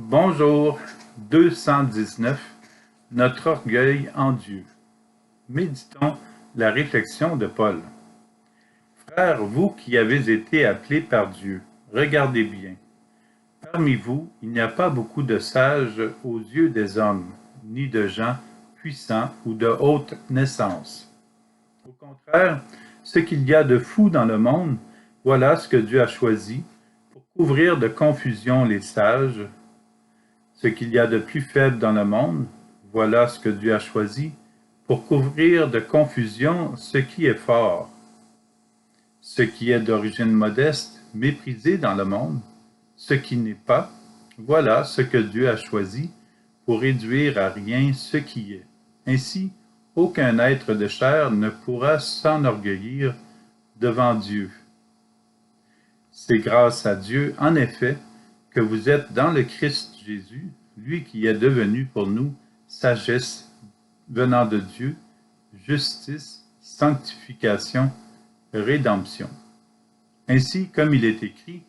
Bonjour, 219, notre orgueil en Dieu. Méditons la réflexion de Paul. Frères, vous qui avez été appelés par Dieu, regardez bien. Parmi vous, il n'y a pas beaucoup de sages aux yeux des hommes, ni de gens puissants ou de haute naissance. Au contraire, ce qu'il y a de fou dans le monde, voilà ce que Dieu a choisi pour couvrir de confusion les sages. Ce qu'il y a de plus faible dans le monde, voilà ce que Dieu a choisi pour couvrir de confusion ce qui est fort. Ce qui est d'origine modeste, méprisé dans le monde, ce qui n'est pas, voilà ce que Dieu a choisi pour réduire à rien ce qui est. Ainsi, aucun être de chair ne pourra s'enorgueillir devant Dieu. C'est grâce à Dieu, en effet, que vous êtes dans le Christ Jésus, lui qui est devenu pour nous sagesse venant de Dieu, justice, sanctification, rédemption. Ainsi, comme il est écrit,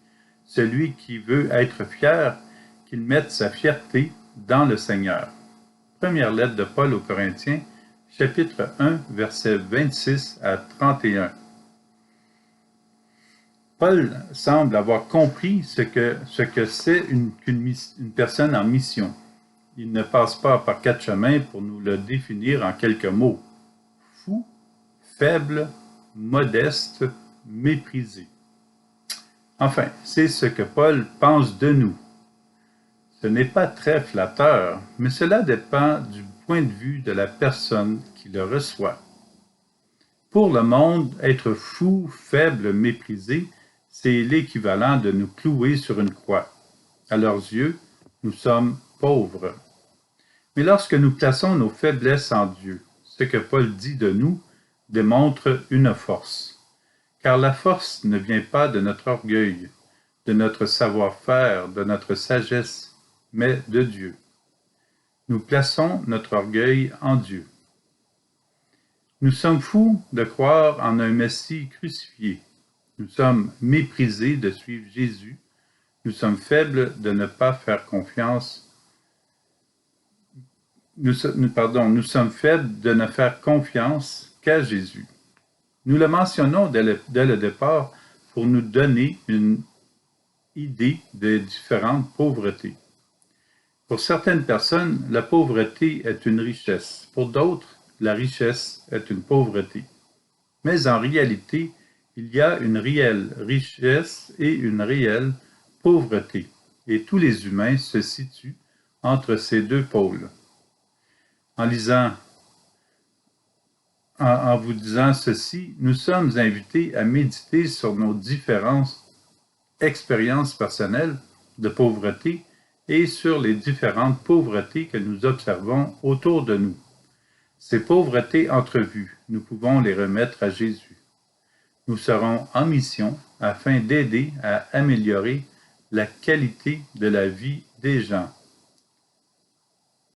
celui qui veut être fier, qu'il mette sa fierté dans le Seigneur. Première lettre de Paul aux Corinthiens, chapitre 1, versets 26 à 31. Paul semble avoir compris ce que c'est une personne en mission. Il ne passe pas par quatre chemins pour nous le définir en quelques mots. Fou, faible, modeste, méprisé. Enfin, c'est ce que Paul pense de nous. Ce n'est pas très flatteur, mais cela dépend du point de vue de la personne qui le reçoit. Pour le monde, être fou, faible, méprisé, c'est l'équivalent de nous clouer sur une croix. À leurs yeux, nous sommes pauvres. Mais lorsque nous plaçons nos faiblesses en Dieu, ce que Paul dit de nous démontre une force. Car la force ne vient pas de notre orgueil, de notre savoir-faire, de notre sagesse, mais de Dieu. Nous plaçons notre orgueil en Dieu. Nous sommes fous de croire en un Messie crucifié. Nous sommes méprisés de suivre Jésus. Nous sommes faibles de ne pas faire confiance. Nous sommes faibles de ne faire confiance qu'à Jésus. Nous le mentionnons dès le départ pour nous donner une idée des différentes pauvretés. Pour certaines personnes, la pauvreté est une richesse. Pour d'autres, la richesse est une pauvreté. Mais en réalité, il y a une réelle richesse et une réelle pauvreté. Et tous les humains se situent entre ces deux pôles. En vous disant ceci, nous sommes invités à méditer sur nos différentes expériences personnelles de pauvreté et sur les différentes pauvretés que nous observons autour de nous. Ces pauvretés entrevues, nous pouvons les remettre à Jésus. Nous serons en mission afin d'aider à améliorer la qualité de la vie des gens.